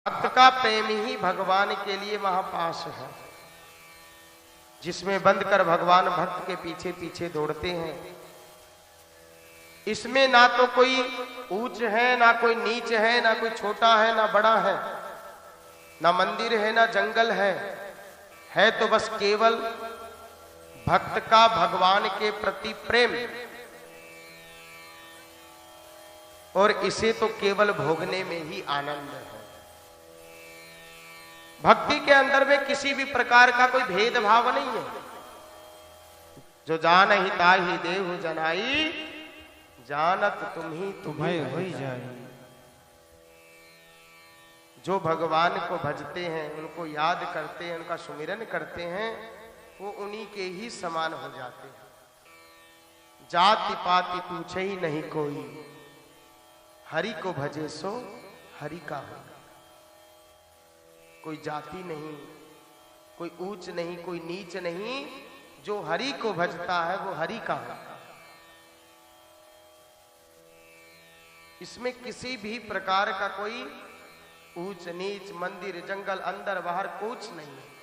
भक्त का प्रेम ही भगवान के लिए महापाश है, जिसमें बंद कर भगवान भक्त के पीछे पीछे दौड़ते हैं। इसमें ना तो कोई ऊंच है, ना कोई नीच है, ना कोई छोटा है, ना बड़ा है, ना मंदिर है, ना जंगल है तो बस केवल भक्त का भगवान के प्रति प्रेम। और इसे तो केवल भोगने में ही आनंद है। भक्ति के अंदर में किसी भी प्रकार का कोई भेदभाव नहीं है। जो जान ही ताहि देहु जनाई, जानत तुम्हें होई जाई। जो भगवान को भजते हैं, उनको याद करते हैं, उनका सुमिरन करते हैं, वो उन्हीं के ही समान हो जाते हैं। जाति पाति पूछे ही नहीं कोई, हरि को भजे सो हरि का होगा। कोई जाति नहीं, कोई ऊंच नहीं, कोई नीच नहीं, जो हरि को भजता है वो हरि का होगा। इसमें किसी भी प्रकार का कोई ऊंच नीच, मंदिर जंगल अंदर बाहर कुछ नहीं है।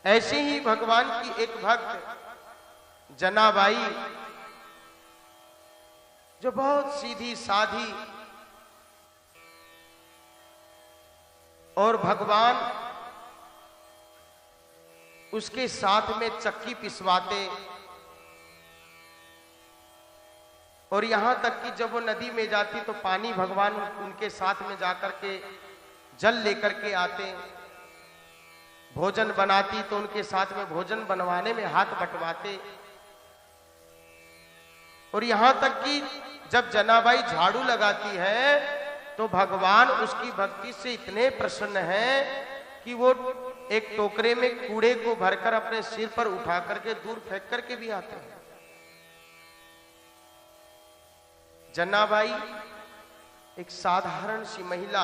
ऐसे ही भगवान की एक भक्त जनाबाई, जो बहुत सीधी साधी और भगवान उसके साथ में चक्की पिसवाते, और यहां तक कि जब वो नदी में जाती तो पानी भगवान उनके साथ में जाकर के जल लेकर के आते। भोजन बनाती तो उनके साथ में भोजन बनवाने में हाथ बंटवाते। और यहां तक कि जब जनाबाई झाड़ू लगाती है तो भगवान उसकी भक्ति से इतने प्रसन्न हैं कि वो एक टोकरे में कूड़े को भरकर अपने सिर पर उठा करके दूर फेंक करके भी आते हैं। जनाबाई एक साधारण सी महिला,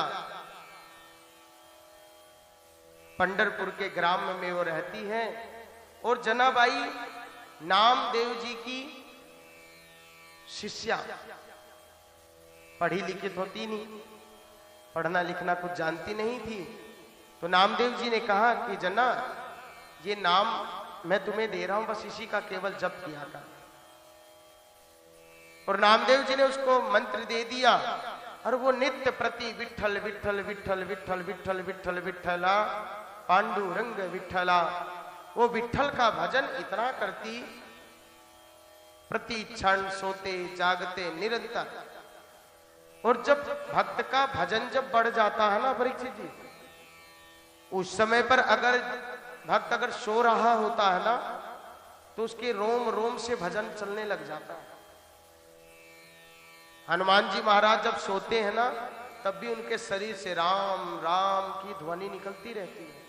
पंढरपुर के ग्राम में वो रहती है। और जनाबाई नामदेव जी की शिष्या, पढ़ी लिखित होती नहीं, पढ़ना लिखना कुछ जानती नहीं थी। तो नामदेव जी ने कहा कि जना, ये नाम मैं तुम्हें दे रहा हूं, बस इसी का केवल जप किया कर। और नामदेव जी ने उसको मंत्र दे दिया, और वो नित्य प्रति विठल विठल विठल विठल विठल विठल विठला पांडुरंग विठला, वो विठल का भजन इतना करती, प्रति क्षण सोते जागते निरंतर। और जब भक्त का भजन जब बढ़ जाता है ना परीक्षित जी, उस समय पर अगर भक्त अगर सो रहा होता है ना तो उसके रोम रोम से भजन चलने लग जाता है। हनुमान जी महाराज जब सोते हैं ना तब भी उनके शरीर से राम राम की ध्वनि निकलती रहती है।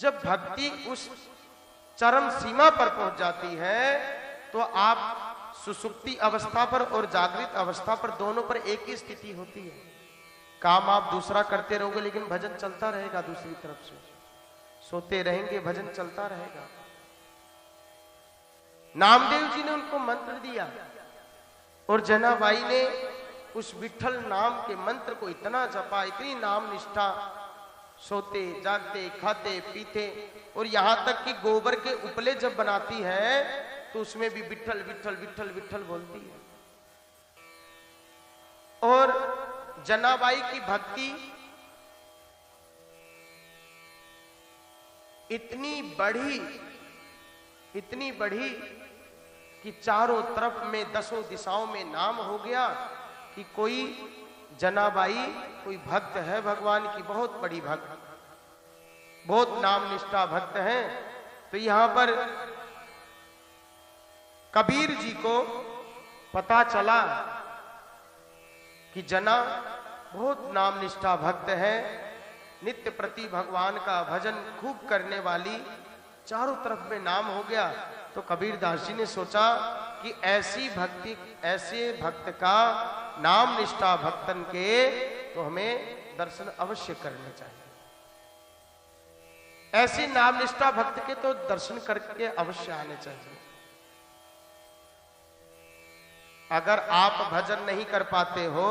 जब भक्ति उस चरम सीमा पर पहुंच जाती है तो आप सुसुप्ति अवस्था पर और जागृत अवस्था पर दोनों पर एक ही स्थिति होती है। काम आप दूसरा करते रहोगे लेकिन भजन चलता रहेगा, दूसरी तरफ से सोते रहेंगे भजन चलता रहेगा। नामदेव जी ने उनको मंत्र दिया और जनाबाई ने उस विठल नाम के मंत्र को इतना जपा, इतनी नाम निष्ठा, सोते जागते खाते पीते। और यहां तक कि गोबर के उपले जब बनाती है तो उसमें भी विठल विठल विठल विठल बोलती है। और जनाबाई की भक्ति इतनी बढ़ी कि चारों तरफ में दसों दिशाओं में नाम हो गया कि कोई जनाबाई कोई भक्त है भगवान की, बहुत बड़ी भक्त, बहुत नाम निष्ठा भक्त है। तो यहां पर कबीर जी को पता चला कि जना बहुत नाम निष्ठा भक्त है, नित्य प्रति भगवान का भजन खूब करने वाली, चारों तरफ में नाम हो गया। तो कबीरदास जी ने सोचा कि ऐसी भक्ति, ऐसे भक्त का, नाम निष्ठा भक्तन के तो हमें दर्शन अवश्य करने चाहिए। ऐसे नाम निष्ठा भक्त के तो दर्शन करके अवश्य आने चाहिए। अगर आप भजन नहीं कर पाते हो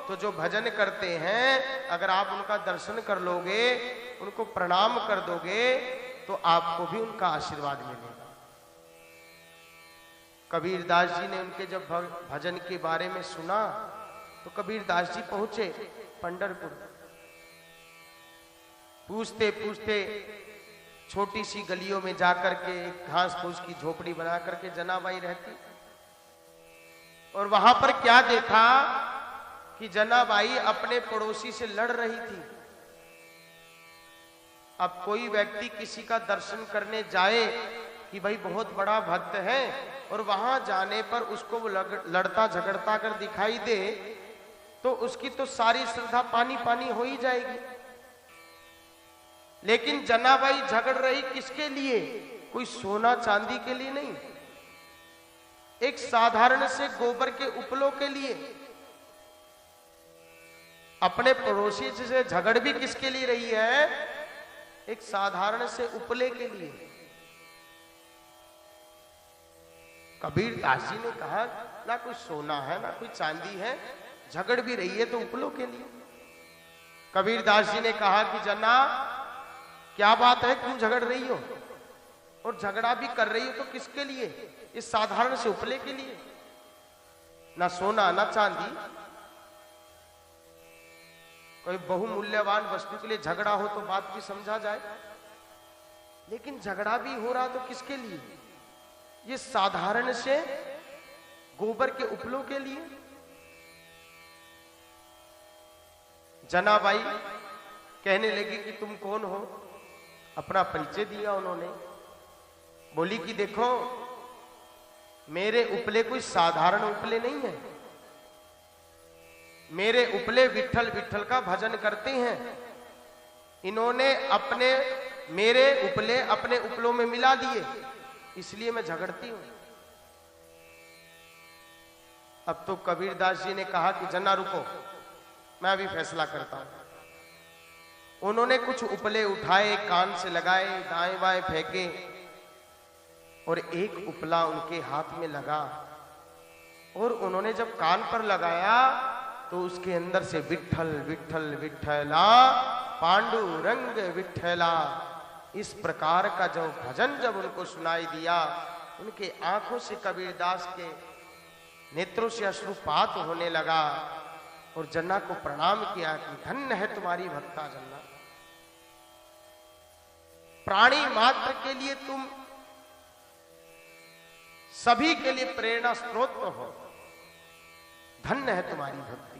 तो जो भजन करते हैं अगर आप उनका दर्शन कर लोगे, उनको प्रणाम कर दोगे, तो आपको भी उनका आशीर्वाद मिलेगा। कबीरदास जी ने उनके जब भजन के बारे में सुना तो कबीरदास जी पहुंचे पंढरपुर। पूछते पूछते छोटी सी गलियों में जाकर के घास फूस की झोपड़ी बना करके जनाबाई रहती, और वहां पर क्या देखा कि जनाबाई अपने पड़ोसी से लड़ रही थी। अब कोई व्यक्ति किसी का दर्शन करने जाए कि भाई बहुत बड़ा भक्त है, और वहां जाने पर उसको वो लड़ता झगड़ता कर दिखाई दे, तो उसकी तो सारी श्रद्धा पानी पानी हो ही जाएगी। लेकिन जनाबाई झगड़ रही किसके लिए? कोई सोना चांदी के लिए नहीं, एक साधारण से गोबर के उपलों के लिए। अपने पड़ोसी से झगड़ भी किसके लिए रही है? एक साधारण से उपले के लिए। कबीरदास जी ने कहा ना कोई सोना है ना कोई चांदी है, झगड़ भी रही है तो उपलों के लिए। कबीरदास जी ने कहा कि जना क्या बात है, क्यों झगड़ रही हो, और झगड़ा भी कर रही हो तो किसके लिए? इस साधारण से उपले के लिए। ना सोना ना चांदी, कोई बहुमूल्यवान वस्तु के लिए झगड़ा हो तो बात भी समझा जाए, लेकिन झगड़ा भी हो रहा तो किसके लिए? ये साधारण से गोबर के उपलों के लिए। जनाबाई कहने लगी कि तुम कौन हो? अपना परिचय दिया उन्होंने। बोली कि देखो मेरे उपले कोई साधारण उपले नहीं है, मेरे उपले विट्ठल विट्ठल का भजन करते हैं। इन्होंने मेरे उपले अपने उपलों में मिला दिए, इसलिए मैं झगड़ती हूं। अब तो कबीरदास जी ने कहा कि जना रुको, मैं अभी फैसला करता हूं। उन्होंने कुछ उपले उठाए, कान से लगाए, दाएं बाएं फेंके, और एक उपला उनके हाथ में लगा, और उन्होंने जब कान पर लगाया तो उसके अंदर से विट्ठल विट्ठल विट्ठला पांडुरंग विट्ठला, इस प्रकार का जो भजन जब उनको सुनाई दिया, उनके आंखों से कबीरदास के नेत्रों से अश्रुपात होने लगा, और जन्ना को प्रणाम किया कि धन्य है तुम्हारी भक्ता जन्ना, प्राणी मात्र के लिए तुम सभी के लिए प्रेरणा स्रोत हो, धन्य है तुम्हारी भक्ति।